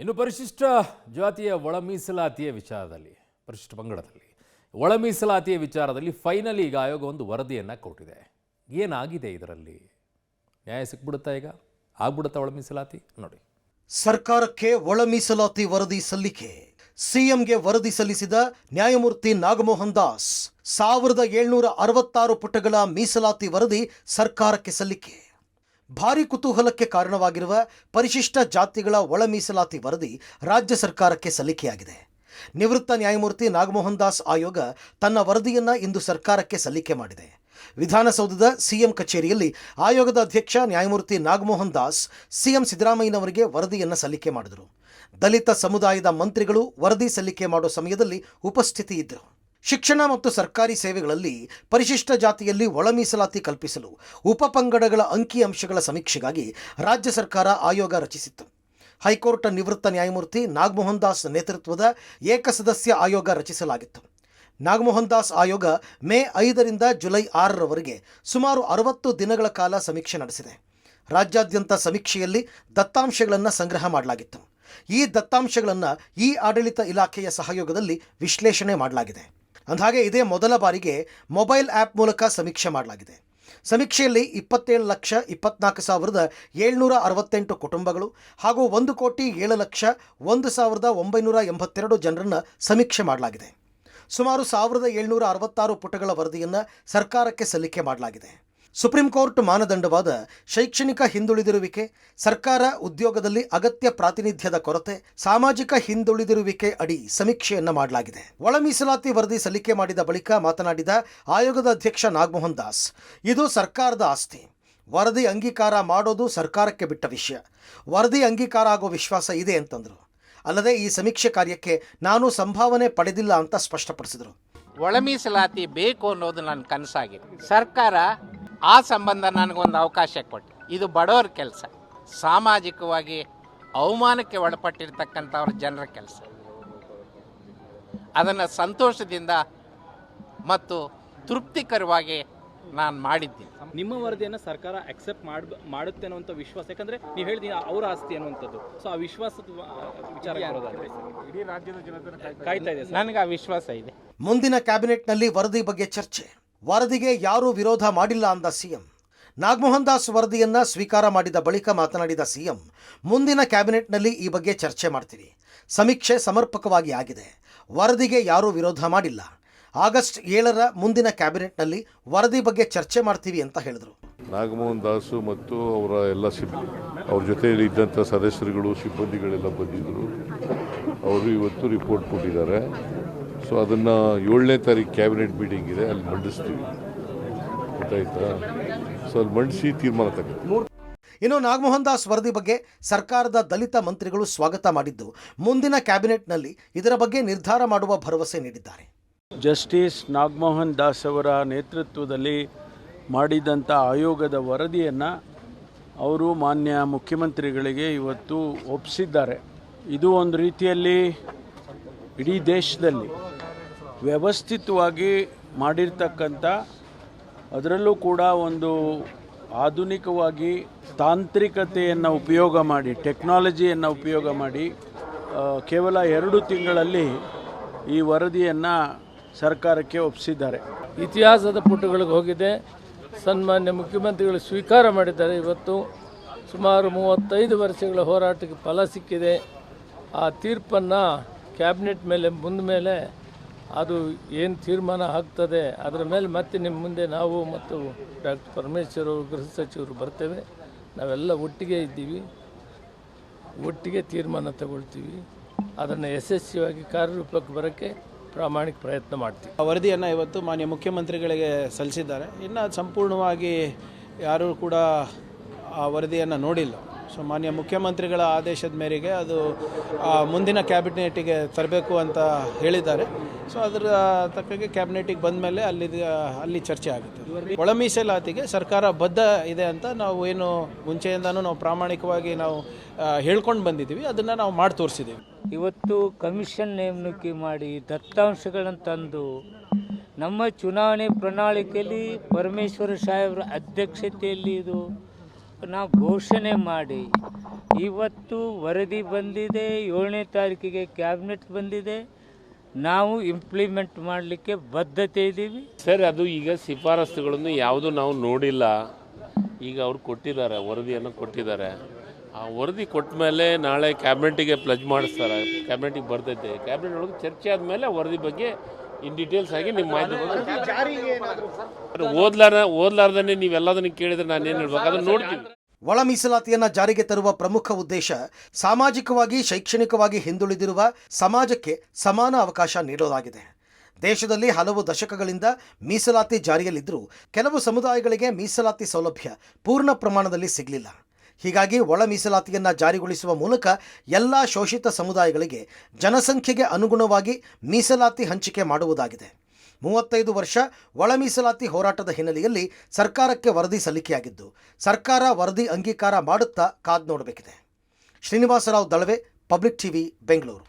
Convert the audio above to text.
ಇನ್ನು ಪರಿಶಿಷ್ಟ ಜಾತಿಯ ಒಳ ಮೀಸಲಾತಿಯ ವಿಚಾರದಲ್ಲಿ ಪರಿಶಿಷ್ಟ ಪಂಗಡದಲ್ಲಿ ಒಳ ಮೀಸಲಾತಿಯ ವಿಚಾರದಲ್ಲಿ ಫೈನಲಿ ಈಗ ಆಯೋಗ ಒಂದು ವರದಿಯನ್ನು ಕೊಟ್ಟಿದೆ. ಏನಾಗಿದೆ ಇದರಲ್ಲಿ? ನ್ಯಾಯ ಸಿಕ್ಬಿಡುತ್ತಾ? ಈಗ ಆಗ್ಬಿಡುತ್ತಾ ಒಳ ಮೀಸಲಾತಿ? ನೋಡಿ, ಸರ್ಕಾರಕ್ಕೆ ಒಳ ಮೀಸಲಾತಿ ವರದಿ ಸಲ್ಲಿಕೆ. ಸಿಎಂಗೆ ವರದಿ ಸಲ್ಲಿಸಿದ ನ್ಯಾಯಮೂರ್ತಿ ನಾಗಮೋಹನ್ ದಾಸ್ 1766 ಪುಟಗಳ ಮೀಸಲಾತಿ ವರದಿ ಸರ್ಕಾರಕ್ಕೆ ಸಲ್ಲಿಕೆ. ಭಾರೀ ಕುತೂಹಲಕ್ಕೆ ಕಾರಣವಾಗಿರುವ ಪರಿಶಿಷ್ಟ ಜಾತಿಗಳ ಒಳ ಮೀಸಲಾತಿ ವರದಿ ರಾಜ್ಯ ಸರ್ಕಾರಕ್ಕೆ ಸಲ್ಲಿಕೆಯಾಗಿದೆ. ನಿವೃತ್ತ ನ್ಯಾಯಮೂರ್ತಿ ನಾಗಮೋಹನ್ ದಾಸ್ ಆಯೋಗ ತನ್ನ ವರದಿಯನ್ನು ಇಂದು ಸರ್ಕಾರಕ್ಕೆ ಸಲ್ಲಿಕೆ ಮಾಡಿದೆ. ವಿಧಾನಸೌಧದ ಸಿಎಂ ಕಚೇರಿಯಲ್ಲಿ ಆಯೋಗದ ಅಧ್ಯಕ್ಷ ನ್ಯಾಯಮೂರ್ತಿ ನಾಗಮೋಹನ್ ದಾಸ್ ಸಿಎಂ ಸಿದ್ದರಾಮಯ್ಯನವರಿಗೆ ವರದಿಯನ್ನು ಸಲ್ಲಿಕೆ ಮಾಡಿದರು. ದಲಿತ ಸಮುದಾಯದ ಮಂತ್ರಿಗಳು ವರದಿ ಸಲ್ಲಿಕೆ ಮಾಡುವ ಸಮಯದಲ್ಲಿ ಉಪಸ್ಥಿತಿ ಇದ್ದರು. ಶಿಕ್ಷಣ ಮತ್ತು ಸರ್ಕಾರಿ ಸೇವೆಗಳಲ್ಲಿ ಪರಿಶಿಷ್ಟ ಜಾತಿಯಲ್ಲಿ ಒಳ ಮೀಸಲಾತಿ ಕಲ್ಪಿಸಲು ಉಪಪಂಗಡಗಳ ಅಂಕಿಅಂಶಗಳ ಸಮೀಕ್ಷೆಗಾಗಿ ರಾಜ್ಯ ಸರ್ಕಾರ ಆಯೋಗ ರಚಿಸಿತ್ತು. ಹೈಕೋರ್ಟ್ ನಿವೃತ್ತ ನ್ಯಾಯಮೂರ್ತಿ ನಾಗಮೋಹನ್ ದಾಸ್ ನೇತೃತ್ವದ ಏಕಸದಸ್ಯ ಆಯೋಗ ರಚಿಸಲಾಗಿತ್ತು. ನಾಗಮೋಹನ್ ದಾಸ್ ಆಯೋಗ ಮೇ 5ರಿಂದ ಜುಲೈ 6ರವರೆಗೆ ಸುಮಾರು 60 ದಿನಗಳ ಕಾಲ ಸಮೀಕ್ಷೆ ನಡೆಸಿದೆ. ರಾಜ್ಯಾದ್ಯಂತ ಸಮೀಕ್ಷೆಯಲ್ಲಿ ದತ್ತಾಂಶಗಳನ್ನು ಸಂಗ್ರಹ ಮಾಡಲಾಗಿತ್ತು. ಈ ದತ್ತಾಂಶಗಳನ್ನು ಆಡಳಿತ ಇಲಾಖೆಯ ಸಹಯೋಗದಲ್ಲಿ ವಿಶ್ಲೇಷಣೆ ಮಾಡಲಾಗಿದೆ. ಅಂದಹಾಗೆ ಇದೇ ಮೊದಲ ಬಾರಿಗೆ ಮೊಬೈಲ್ ಆ್ಯಪ್ ಮೂಲಕ ಸಮೀಕ್ಷೆ ಮಾಡಲಾಗಿದೆ. ಸಮೀಕ್ಷೆಯಲ್ಲಿ 27,24,768 ಕುಟುಂಬಗಳು ಹಾಗೂ 1,07,01,982 ಜನರನ್ನು ಸಮೀಕ್ಷೆ ಮಾಡಲಾಗಿದೆ. ಸುಮಾರು 1,766 ಪುಟಗಳ ವರದಿಯನ್ನು ಸರ್ಕಾರಕ್ಕೆ ಸಲ್ಲಿಕೆ ಮಾಡಲಾಗಿದೆ. ಸುಪ್ರೀಂ ಕೋರ್ಟ್ ಮಾನದಂಡವಾದ ಶೈಕ್ಷಣಿಕ ಹಿಂದುಳಿದಿರುವಿಕೆ, ಸರ್ಕಾರ ಉದ್ಯೋಗದಲ್ಲಿ ಅಗತ್ಯ ಪ್ರಾತಿನಿಧ್ಯದ ಕೊರತೆ, ಸಾಮಾಜಿಕ ಹಿಂದುಳಿದಿರುವಿಕೆ ಅಡಿ ಸಮೀಕ್ಷೆಯನ್ನು ಮಾಡಲಾಗಿದೆ. ಒಳ ಮೀಸಲಾತಿ ವರದಿ ಸಲ್ಲಿಕೆ ಮಾಡಿದ ಬಳಿಕ ಮಾತನಾಡಿದ ಆಯೋಗದ ಅಧ್ಯಕ್ಷ ನಾಗಮೋಹನ್ ದಾಸ್, ಇದು ಸರ್ಕಾರದ ಆಸ್ತಿ. ವರದಿ ಅಂಗೀಕಾರ ಮಾಡೋದು ಸರ್ಕಾರಕ್ಕೆ ಬಿಟ್ಟ ವಿಷಯ. ವರದಿ ಅಂಗೀಕಾರ ಆಗೋ ವಿಶ್ವಾಸ ಇದೆ ಅಂತಂದರು. ಅಲ್ಲದೆ ಈ ಸಮೀಕ್ಷೆ ಕಾರ್ಯಕ್ಕೆ ನಾನು ಸಂಭಾವನೆ ಪಡೆದಿಲ್ಲ ಅಂತ ಸ್ಪಷ್ಟಪಡಿಸಿದರು. ಒಳ ಮೀಸಲಾತಿ ಬೇಕು ಅನ್ನೋದು ನನ್ನ ಕನಸಾಗಿದೆ. ಸರ್ಕಾರ ಆ ಸಂಬಂಧ ನನಗೊಂದು ಅವಕಾಶ ಕೊಟ್ಟು, ಇದು ಬಡವರ ಕೆಲಸ, ಸಾಮಾಜಿಕವಾಗಿ ಅವಮಾನಕ್ಕೆ ಒಳಪಟ್ಟಿರ್ತಕ್ಕಂಥವ್ರ ಜನರ ಕೆಲಸ. ಅದನ್ನು ಸಂತೋಷದಿಂದ ಮತ್ತು ತೃಪ್ತಿಕರವಾಗಿ ನಾನು ಮಾಡಿದ್ದೀನಿ. ನಿಮ್ಮ ವರದಿಯನ್ನು ಸರ್ಕಾರ ಅಕ್ಸೆಪ್ಟ್ ಮಾಡುತ್ತೆ ಅನ್ನುವಂಥ ವಿಶ್ವಾಸ, ಯಾಕಂದರೆ ನೀವು ಹೇಳಿದ ಅವರ ಆಸ್ತಿ ಅನ್ನುವಂಥದ್ದು, ಸೊ ಆ ವಿಶ್ವಾಸದ ವಿಚಾರ ಇಡೀ ರಾಜ್ಯದ ಜನತೆ ಕಾಯ್ತಾ ಇದೆ. ನನಗೆ ಆ ವಿಶ್ವಾಸ ಇದೆ. ಮುಂದಿನ ಕ್ಯಾಬಿನೆಟ್ನಲ್ಲಿ ವರದಿ ಬಗ್ಗೆ ಚರ್ಚೆ. ವರದಿಗೆ ಯಾರೂ ವಿರೋಧ ಮಾಡಿಲ್ಲ ಅಂದ ಸಿಎಂ. ನಾಗಮೋಹನ್ ದಾಸ್ ವರದಿಯನ್ನು ಸ್ವೀಕಾರ ಮಾಡಿದ ಬಳಿಕ ಮಾತನಾಡಿದ ಸಿಎಂ, ಮುಂದಿನ ಕ್ಯಾಬಿನೆಟ್ನಲ್ಲಿ ಈ ಬಗ್ಗೆ ಚರ್ಚೆ ಮಾಡ್ತೀವಿ. ಸಮೀಕ್ಷೆ ಸಮರ್ಪಕವಾಗಿ ಆಗಿದೆ. ವರದಿಗೆ ಯಾರೂ ವಿರೋಧ ಮಾಡಿಲ್ಲ. ಆಗಸ್ಟ್ 7ರ ಮುಂದಿನ ಕ್ಯಾಬಿನೆಟ್ನಲ್ಲಿ ವರದಿ ಬಗ್ಗೆ ಚರ್ಚೆ ಮಾಡ್ತೀವಿ ಅಂತ ಹೇಳಿದರು. ನಾಗಮೋಹನ್ ದಾಸು ಮತ್ತು ಅವರ ಎಲ್ಲ ಅವ್ರ ಜೊತೆಯಲ್ಲಿ ಇದ್ದಂಥ ಸದಸ್ಯರುಗಳು, ಸಿಬ್ಬಂದಿಗಳೆಲ್ಲ ಬಂದಿದ್ದರು. ಅವರು ಇವತ್ತು ರಿಪೋರ್ಟ್ ಕೊಟ್ಟಿದ್ದಾರೆ. ಸೊ ಅದನ್ನು 7ನೇ ತಾರೀಕು ಕ್ಯಾಬಿನೆಟ್ ಮೀಟಿಂಗ್ ಇದೆ, ಅಲ್ಲಿ ಮಂಡಿಸ್ತೀವಿ. ಗೊತ್ತಾಯ್ತಾ? ಸೊ ಅಲ್ಲಿ ಮಂಡಿಸಿ ತೀರ್ಮಾನ ತಗೊಳ್ತೀವಿ. ಇನ್ನು ನಾಗಮೋಹನ್ ದಾಸ್ ವರದಿ ಬಗ್ಗೆ ಸರ್ಕಾರದ ದಲಿತ ಮಂತ್ರಿಗಳು ಸ್ವಾಗತ ಮಾಡಿದ್ದು, ಮುಂದಿನ ಕ್ಯಾಬಿನೆಟ್ನಲ್ಲಿ ಇದರ ಬಗ್ಗೆ ನಿರ್ಧಾರ ಮಾಡುವ ಭರವಸೆ ನೀಡಿದ್ದಾರೆ. ಜಸ್ಟಿಸ್ ನಾಗಮೋಹನ್ ದಾಸ್ ಅವರ ನೇತೃತ್ವದಲ್ಲಿ ಮಾಡಿದಂಥ ಆಯೋಗದ ವರದಿಯನ್ನು ಅವರು ಮಾನ್ಯ ಮುಖ್ಯಮಂತ್ರಿಗಳಿಗೆ ಇವತ್ತು ಒಪ್ಪಿಸಿದ್ದಾರೆ. ಇದು ಒಂದು ರೀತಿಯಲ್ಲಿ ಇಡೀ ದೇಶದಲ್ಲಿ ವ್ಯವಸ್ಥಿತವಾಗಿ ಮಾಡಿರ್ತಕ್ಕಂಥ, ಅದರಲ್ಲೂ ಕೂಡ ಒಂದು ಆಧುನಿಕವಾಗಿ ತಾಂತ್ರಿಕತೆಯನ್ನು ಉಪಯೋಗ ಮಾಡಿ, ಟೆಕ್ನಾಲಜಿಯನ್ನು ಉಪಯೋಗ ಮಾಡಿ ಕೇವಲ 2 ತಿಂಗಳಲ್ಲಿ ಈ ವರದಿಯನ್ನು ಸರ್ಕಾರಕ್ಕೆ ಒಪ್ಪಿಸಿದ್ದಾರೆ. ಇತಿಹಾಸದ ಪುಟಗಳಿಗೆ ಹೋಗಿದೆ. ಸನ್ಮಾನ್ಯ ಮುಖ್ಯಮಂತ್ರಿಗಳು ಸ್ವೀಕಾರ ಮಾಡಿದ್ದಾರೆ. ಇವತ್ತು ಸುಮಾರು 35 ವರ್ಷಗಳ ಹೋರಾಟಕ್ಕೆ ಫಲ ಸಿಕ್ಕಿದೆ. ಆ ತೀರ್ಪನ್ನು ಕ್ಯಾಬಿನೆಟ್ ಮೇಲೆ ಮುಂದ ಮೇಲೆ ಅದು ಏನು ತೀರ್ಮಾನ ಆಗ್ತದೆ ಅದರ ಮೇಲೆ ಮತ್ತೆ ನಿಮ್ಮ ಮುಂದೆ ನಾವು ಮತ್ತು ಡಾಕ್ಟರ್ ಪರಮೇಶ್ವರ್ ಅವರು, ಗೃಹ ಸಚಿವರು ಬರ್ತೇವೆ. ನಾವೆಲ್ಲ ಒಟ್ಟಿಗೆ ಇದ್ದೀವಿ, ಒಟ್ಟಿಗೆ ತೀರ್ಮಾನ ತಗೊಳ್ತೀವಿ. ಅದನ್ನು ಯಶಸ್ವಿಯಾಗಿ ಕಾರ್ಯರೂಪಕ್ಕೆ ಬರೋಕ್ಕೆ ಪ್ರಾಮಾಣಿಕ ಪ್ರಯತ್ನ ಮಾಡ್ತೀವಿ. ವರದಿಯನ್ನು ಇವತ್ತು ಮಾನ್ಯ ಮುಖ್ಯಮಂತ್ರಿಗಳಿಗೆ ಸಲ್ಲಿಸಿದ್ದಾರೆ. ಇನ್ನು ಸಂಪೂರ್ಣವಾಗಿ ಯಾರೂ ಕೂಡ ಆ ವರದಿಯನ್ನು ನೋಡಿಲ್ಲ. ಸೊ ಮಾನ್ಯ ಮುಖ್ಯಮಂತ್ರಿಗಳ ಆದೇಶದ ಮೇರೆಗೆ ಅದು ಮುಂದಿನ ಕ್ಯಾಬಿನೆಟಿಗೆ ತರಬೇಕು ಅಂತ ಹೇಳಿದ್ದಾರೆ. ಸೊ ಅದರ ತಕ್ಕಗೆ ಕ್ಯಾಬಿನೆಟಿಗೆ ಬಂದ ಮೇಲೆ ಅಲ್ಲಿ ಚರ್ಚೆ ಆಗುತ್ತೆ. ಒಳ ಮೀಸಲಾತಿಗೆ ಸರ್ಕಾರ ಬದ್ಧ ಇದೆ ಅಂತ ನಾವು ಏನು ಮುಂಚೆಯಿಂದನೂ ನಾವು ಪ್ರಾಮಾಣಿಕವಾಗಿ ನಾವು ಹೇಳ್ಕೊಂಡು ಬಂದಿದ್ದೀವಿ. ಅದನ್ನು ನಾವು ಮಾಡಿ ತೋರಿಸಿದ್ದೀವಿ. ಇವತ್ತು ಕಮಿಷನ್ ನೇಮಕ ಮಾಡಿ ದತ್ತಾಂಶಗಳನ್ನು ತಂದು ನಮ್ಮ ಚುನಾವಣೆ ಪ್ರಣಾಳಿಕೆಯಲ್ಲಿ ಪರಮೇಶ್ವರ ಸಾಹೇಬರ ಅಧ್ಯಕ್ಷತೆಯಲ್ಲಿ ಇದು ನಾವು ಘೋಷಣೆ ಮಾಡಿ ಇವತ್ತು ವರದಿ ಬಂದಿದೆ, 7ನೇ ತಾರೀಕಿಗೆ ಕ್ಯಾಬಿನೆಟ್ ಬಂದಿದೆ. ನಾವು ಇಂಪ್ಲಿಮೆಂಟ್ ಮಾಡಲಿಕ್ಕೆ ಬದ್ಧತೆ ಇದ್ದೀವಿ. ಸರ್, ಅದು ಈಗ ಶಿಫಾರಸುಗಳನ್ನು ಯಾವುದು ನಾವು ನೋಡಿಲ್ಲ. ಈಗ ಅವ್ರು ಕೊಟ್ಟಿದ್ದಾರೆ, ವರದಿಯನ್ನು ಕೊಟ್ಟಿದ್ದಾರೆ. ಆ ವರದಿ ಕೊಟ್ಟ ಮೇಲೆ ನಾಳೆ ಕ್ಯಾಬಿನೆಟಿಗೆ ಪ್ಲಜ್ ಮಾಡಿಸ್ತಾರೆ. ಕ್ಯಾಬಿನೆಟಿಗೆ ಬರ್ತೈತೆ. ಕ್ಯಾಬಿನೆಟ್ ಒಳಗೆ ಚರ್ಚೆ ಆದಮೇಲೆ ವರದಿ ಬಗ್ಗೆ ಇನ್ ಡೀಟೇಲ್ಸ್ ಆಗಿ ನಿಮ್ಮ ಮಾಹಿತಿ ಓದ್ಲಾರ್ದೇ ನೀವೆಲ್ಲದನ್ನು ಕೇಳಿದ್ರೆ ನಾನೇನು ಹೇಳ್ಬೇಕು ಅದನ್ನು ನೋಡ್ತೀವಿ. ಒಳ ಮೀಸಲಾತಿಯನ್ನ ಜಾರಿಗೆ ತರುವ ಪ್ರಮುಖ ಉದ್ದೇಶ ಸಾಮಾಜಿಕವಾಗಿ ಶೈಕ್ಷಣಿಕವಾಗಿ ಹಿಂದುಳಿದಿರುವ ಸಮಾಜಕ್ಕೆ ಸಮಾನ ಅವಕಾಶ ನೀಡೋದಾಗಿದೆ. ದೇಶದಲ್ಲಿ ಹಲವು ದಶಕಗಳಿಂದ ಮೀಸಲಾತಿ ಜಾರಿಯಲ್ಲಿದ್ದರೂ ಕೆಲವು ಸಮುದಾಯಗಳಿಗೆ ಮೀಸಲಾತಿ ಸೌಲಭ್ಯ ಪೂರ್ಣ ಪ್ರಮಾಣದಲ್ಲಿ ಸಿಗಲಿಲ್ಲ. ಹೀಗಾಗಿ ಒಳ ಮೀಸಲಾತಿಯನ್ನು ಜಾರಿಗೊಳಿಸುವ ಮೂಲಕ ಎಲ್ಲ ಶೋಷಿತ ಸಮುದಾಯಗಳಿಗೆ ಜನಸಂಖ್ಯೆಗೆ ಅನುಗುಣವಾಗಿ ಮೀಸಲಾತಿ ಹಂಚಿಕೆ ಮಾಡುವುದಾಗಿದೆ. 35 ವರ್ಷ ಒಳ ಮೀಸಲಾತಿ ಹೋರಾಟದ ಹಿನ್ನೆಲೆಯಲ್ಲಿ ಸರ್ಕಾರಕ್ಕೆ ವರದಿ ಸಲ್ಲಿಕೆಯಾಗಿದ್ದು, ಸರ್ಕಾರ ವರದಿ ಅಂಗೀಕಾರ ಮಾಡುತ್ತಾ ಕಾದು ನೋಡಬೇಕಿದೆ. Srinivasarao Dalave, public TV, Bengaluru.